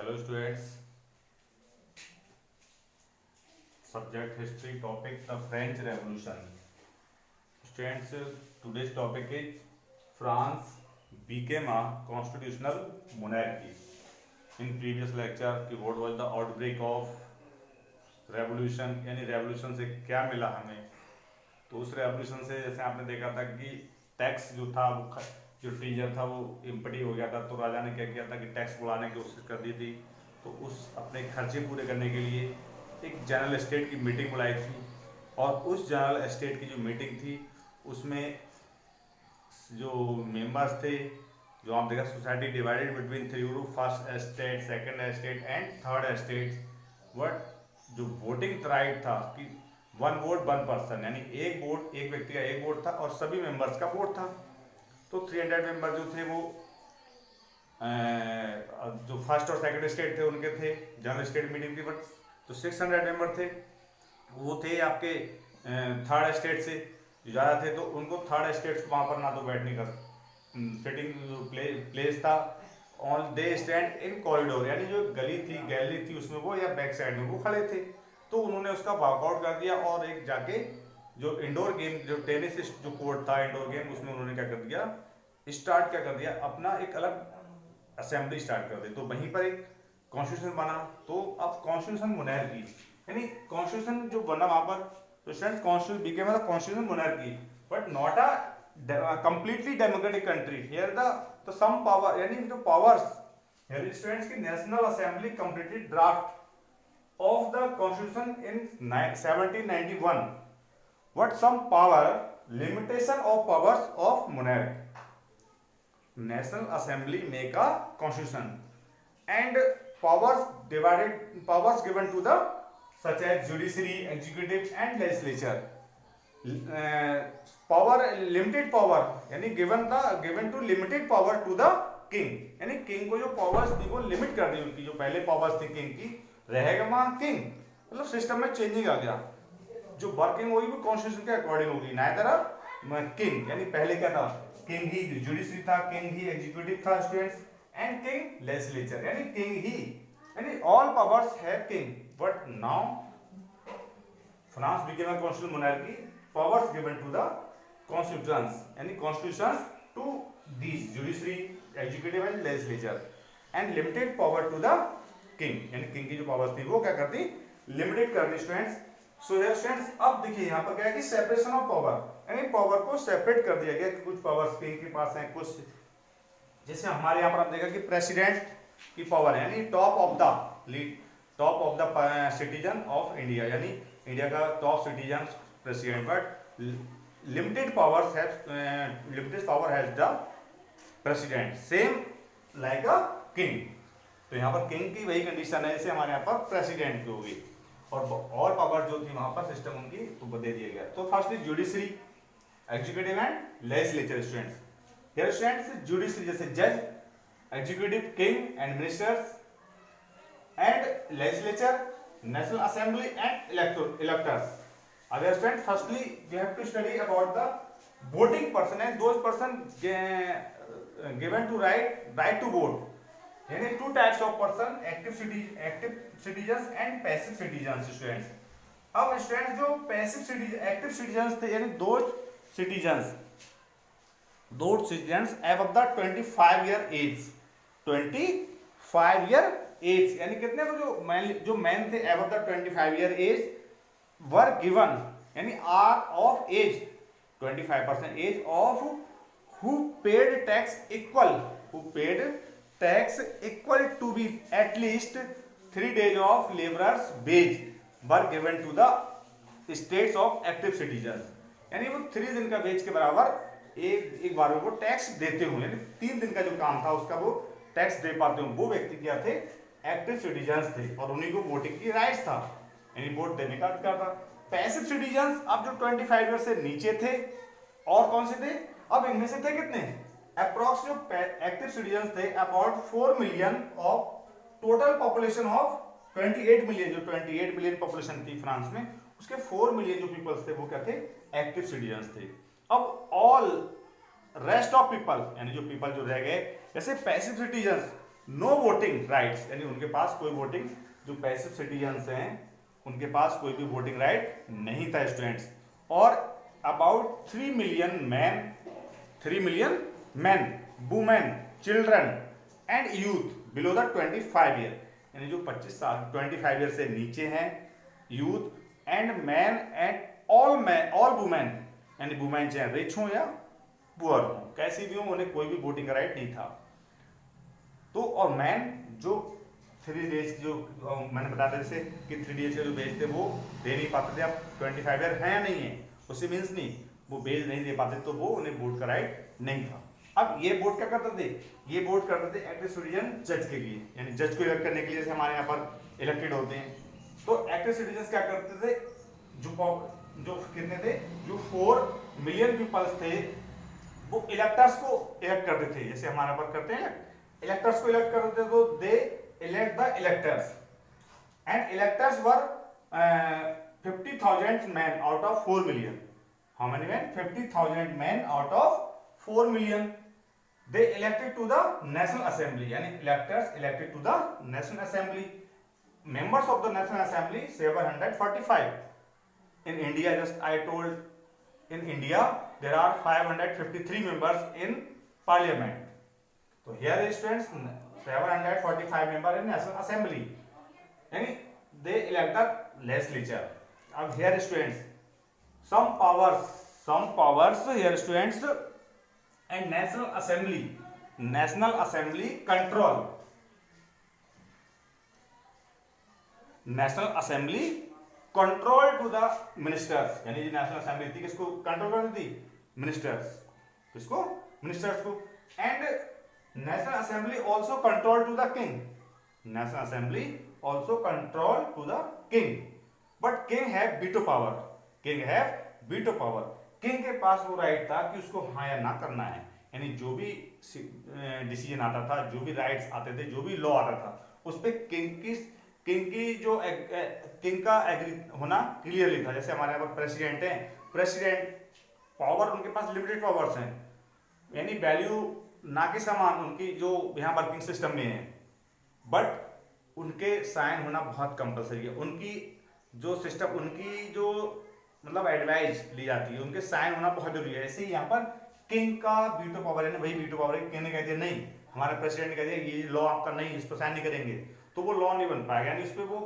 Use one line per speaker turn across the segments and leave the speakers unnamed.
Hello students, subject history topic the French Revolution. Students, today's topic is France became a constitutional monarchy. In previous lecture कि what was the outbreak of revolution, यानी revolution से क्या मिला हमें. तो उस revolution से जैसे आपने देखा था कि टैक्स जो था वो जो टीजर था वो इम्पटी हो गया था, तो राजा ने क्या किया था कि टैक्स बढ़ाने की कोशिश कर दी थी. तो उस अपने खर्चे पूरे करने के लिए एक जनरल स्टेट की मीटिंग बुलाई थी, और उस जनरल स्टेट की जो मीटिंग थी उसमें जो मेंबर्स थे, जो आप देखा society divided between three group, first estate, second estate and third estate. But जो वोटिंग राइट था कि वन वोट वन पर्सन, यानी एक वोट, एक व्यक्ति का एक वोट था और सभी मेंबर्स का वोट था. तो 300 मेंबर जो थे वो जो फर्स्ट और सेकंड स्टेट थे उनके थे, जनरल स्टेट मीटिंग थी. बट जो 600 मेंबर थे वो थे आपके थर्ड स्टेट से जो ज़्यादा थे, तो उनको थर्ड स्टेट वहाँ पर ना तो बैठने का सिटिंग जो प्लेस था, on they stand in corridor, यानी जो गली थी गैलरी थी उसमें वो, या बैक साइड में वो खड़े थे. तो उन्होंने उसका वॉकआउट कर दिया और एक जाके जो इंडोर गेम, जो टेनिस जो कोर्ट था इंडोर गेम, उसमें उन्होंने क्या कर दिया, स्टार्ट क्या कर दिया, अपना एक अलग असेंबली स्टार्ट कर दी. तो वहीं पर एक कॉन्स्टिट्यूशन बना. तो अब कॉन्स्टिट्यूशन मोनार्की, यानी कॉन्स्टिट्यूशन जो बना वहां पर, तो students constitution became the constitution monarchy but not a completely democratic country. Here the some power, यानी जो पावर्स, हियर स्टूडेंट्स की national assembly completed draft of the constitution in 1791, what some power limitation of powers of monarch. National assembly make a constitution and powers given to the such as judiciary, executive and legislature. Power, limited power, यानी given to limited power to the king, यानी king को जो powers थी वो limit कर दी. उनकी जो पहले powers थी king की, रहेगा वहां किंग, मतलब सिस्टम में चेंजिंग आ गया. जो वर्किंग होगी वो कॉन्स्टिट्यूशन के अकॉर्डिंग होगी. नाइदर किंग, यानी पहले क्या था, किंग ही जुडिशरी था, किंग ही एग्जीक्यूटिव था स्टूडेंट्स, एंड किंग लेजिस्लेचर, यानी किंग ही, यानी all powers have king. But now France became a constitutional monarchy, powers given to the constitutions, यानी constitutions to these judiciary, executive and legislature, and limited power to the king, यानी king की जो powers थी वो क्या करती, limited कर दी स्टूडेंट्स. सो हियर स्टूडेंट्स अब देखिए यहाँ पर क्या है कि सेपरेशन ऑफ पावर, यानी पावर को सेपरेट कर दिया गया कि कुछ पावर्स किंग के पास हैं, कुछ जैसे हमारे यहाँ पर आप देखा कि प्रेसिडेंट की पावर है, यानी top of the citizen of India, यानी इंडिया का top citizen president. But limited power has the president same like a king. तो यहाँ पर किंग की वही कंडीशन है जैसे हमारे यहाँ पर प्रेसिडेंट की होगी, और पावर जो थी वहां पर सिस्टम उनकी तो दे दिया गया. तो first is judiciary, executive and legislature. Students here students judiciary जैसे जज, executive king and ministers, and legislature national assembly and electors. अगर student firstly we have to study about the voting person and those person given to right to vote, यानी two types of person, active citizens and passive citizens. Students अब students जो active citizens थे, यानी दो citizens above the 25 year as, 25 year age, यानी कितने को जो मैन थे above the 25 year age were given, यानी are of age 25% age of who paid tax equal to be at least 3 days of labourers wage were given to the status of active citizen, यानी वो 3 दिन का veg के बराबर एक बार वो tax देते हो, यानी 3 दिन का जो काम था उसका वो टैक्स दे पाते हो. वो व्यक्ति क्या थे, एक्टिव सिटीजन्स थे, और उन्हीं को वोटिंग की राइट्स था, यानी वोट देने का अधिकार था. पैसिव सिटीजन्स अब जो 25 ईयर से नीचे थे, और कौन से थे, अब इनमें से थे कितने, अप्रॉक्स जो एक्टिव सिटीजन थे about 4 million of total population of 28 million, जो 28 मिलियन पॉपुलेशन थी फ्रांस में, उसके 4 मिलियन जो पीपल्स थे वो क्या थे, एक्टिव सिटीजन थे. अब ऑल रेस्ट ऑफ पीपल, यानी जो पीपल जो रह गए, जैसे passive citizen no voting rights, यानी उनके पास कोई वोटिंग, जो पैसिव सिटीजन्स हैं उनके पास कोई भी वोटिंग राइट नहीं था स्टूडेंट्स। और about 3 million man, women, children and youth below the 25 year, यानी जो 25 साल 25 ईयर से नीचे हैं, youth and man and all women, यानी वुमेन चाहे रिच हो या पुअर हो, कैसी भी हो, उन्हें कोई भी वोटिंग का राइट नहीं था। तो और मैन जो 3 डेज जो मैंने बताया था जैसे कि 3 डेज के जो बेच थे वो दे नहीं पाते थे, अब 25 ईयर है या नहीं है उससे मीन्स नहीं, वो बेच नहीं दे पाते तो वो उन्हें वोट का राइट नहीं था। अब ये वोट क्या करते थे, ये वोट करते थे एक्टिव सिटीजन जज के लिए, यानी जज को इलेक्ट करने के लिए, जैसे हमारे यहाँ पर इलेक्टेड होते हैं, तो एक्टिव सिटीजन क्या करते थे, जो कितने थे, जो 4 मिलियन पीपल्स थे वो इलेक्टर्स को इलेक्ट करते थे, जैसे हमारे पर करते हैं इलेक्टर्स को इलेक्ट करते थे, तो they elect the electors and electors were 50,000 man out of 4 million. How many man? 50,000 man out of 4 million. They elected to the national assembly, यानी electors elected to the national assembly. Members of the national assembly 745। In India, just I told, in India there are 553 members in parliament. So here is students 745 members in national assembly, यानी they elect the legislature. अब here students some powers here students, and national assembly control, national assembly control to the ministers, यानी national assembly थी किसको control करती थी? Ministers. किसको? Ministers को। And national assembly also control to the king, national assembly also control to the king, but king have veto power, king have veto power. King के पास वो राइट था कि उसको हाँ या ना करना है, यानी जो भी डिसीजन आता था, जो भी राइट्स आते थे, जो भी लॉ आता था, उस पर किंग का एग्री होना क्लियरली था। जैसे हमारे यहाँ पर प्रेसिडेंट है, प्रेसिडेंट पावर उनके पास लिमिटेड पावर्स हैं, यानी वैल्यू ना के समान उनकी जो यहाँ वर्किंग सिस्टम में है, बट उनके साइन होना बहुत कंपलसरी है। उनकी जो सिस्टम, उनकी जो मतलब एडवाइस ली जाती है, उनके साइन होना बहुत जरूरी है। ऐसे ही यहाँ पर किंग का वीटो पावर है ना, वही वीटो पावर है। किंग ने कह दिया नहीं, हमारे प्रेसिडेंट ने कह दिया ये लॉ आपका नहीं, इस पर साइन नहीं करेंगे, तो वो लॉ नहीं बन पाएगा, यानी इस पर वो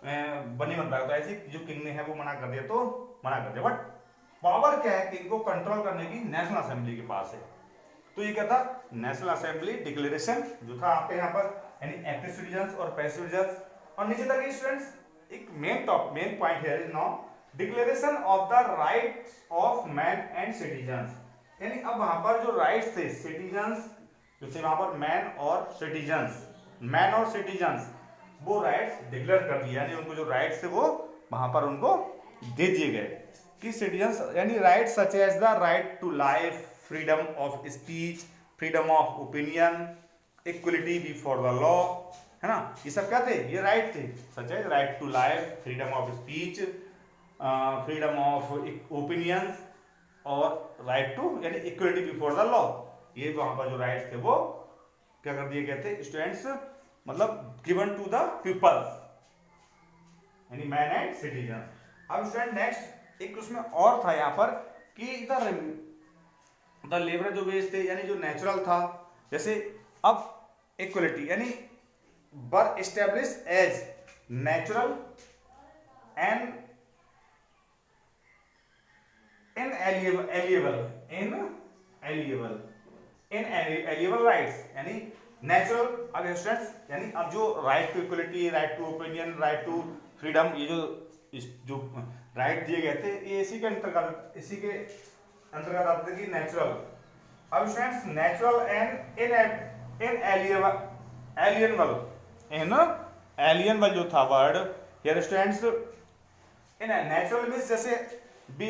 बनी बन पाएगा। तो ऐसे जो किंग ने है वो मना कर दिया तो मना कर दिया, बट पावर क्या है किंग को कंट्रोल करने की? नेशनल असेंबली के पास है। तो ये क्या था? नेशनल असेंबली डिक्लेरेशन जो था आपके यहाँ पर, यानी एक्टिव सिटीजन्स और पैसिव सिटीजन्स। और नीचे तक स्टूडेंट्स एक main point here is now declaration of the rights of man and citizens, यानी अब वहां पर जो राइट्स थे सिटीजन्स, जो थे वहां पर मैन और सिटीजन्स, वो राइट्स डिक्लेयर कर दिए, यानी उनको जो राइट्स थे वो वहां पर उनको दे दिए गए कि सिटीजन्स, यानी rights such as the right to life, freedom of speech, freedom of opinion, equality before the law, है ना, ये सब क्या थे? ये राइट थे, such as right to life, freedom of speech, freedom of opinions और राइट टू यानी इक्वलिटी बिफोर द लॉ। ये वहां पर जो राइट्स थे वो क्या कर दिए गए थे स्टूडेंट्स, मतलब गिवन टू द पीपल्स, यानी मैन एंड सिटीजन। अब स्टूडेंट नेक्स्ट एक उसमें और था यहाँ पर कि द लेबर जो वेज थे, यानी जो नेचुरल था, जैसे अब इक्वलिटी यानी were establish as natural and inalienable rights, यानी नेचुरल। अब स्टूडेंट्स यानी अब जो right to equality, right to opinion, right to freedom, ये जो राइट दिए गए थे ये इसी के अंतर्गत आते थे कि नेचुरल। अब स्टूडेंट्स नेचुरल एंड इनएलिएनबल जो था word here students, in natural means जैसे बी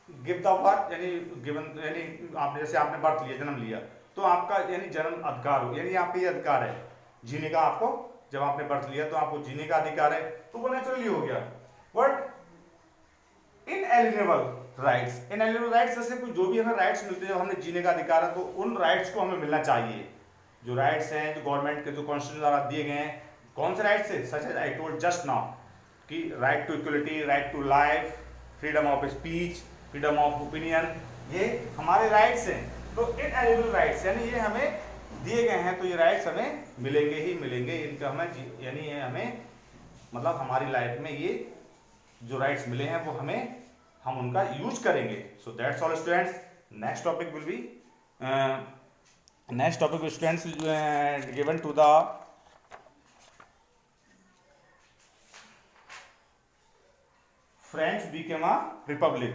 गिव द बर्थ, यानी गिवन, यानी आपने जैसे आपने बर्थ लिया, जन्म लिया, तो आपका यानी जन्म अधिकार हो, यानी आपका ये अधिकार है जीने का, आपको जब आपने बर्थ लिया तो आपको जीने का अधिकार है, तो वो नेचुरली हो गया। बट इनएलिएनेबल राइट्स जैसे कोई जो भी हमें राइट्स मिलते हैं, हमें जीने का अधिकार है, तो उन राइट्स को हमें मिलना चाहिए, जो राइट्स हैं, जो गवर्नमेंट के जो कॉन्स्टिट्यूशन द्वारा दिए गए हैं, कौन से राइट्स है, such as I told just now कि right to equality, right to life, freedom of speech, freedom of opinion, ये हमारे राइट्स हैं। तो इनएलिजिबल राइट्स यानी ये हमें दिए गए हैं, तो ये राइट्स हमें मिलेंगे ही मिलेंगे, इनका हमें यानी ये हमें मतलब हमारी लाइफ में ये जो राइट्स मिले हैं वो हम उनका यूज करेंगे। So that's all students. Next topic will be students given to the French became a republic.